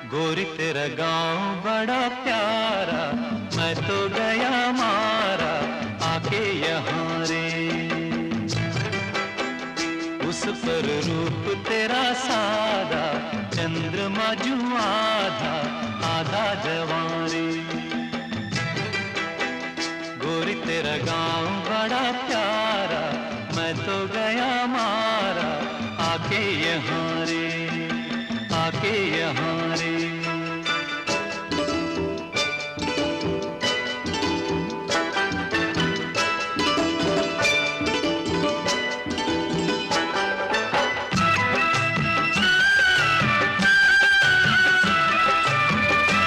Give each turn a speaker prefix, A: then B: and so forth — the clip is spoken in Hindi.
A: गोरी तेरा गांव बड़ा प्यारा, मैं तो गया मारा आके यहाँ रे। उस पर रूप तेरा सादा, चंद्रमा जू आधा आधा जवां रे। गोरी तेरा गांव बड़ा प्यारा, मैं तो गया मारा आके यहाँ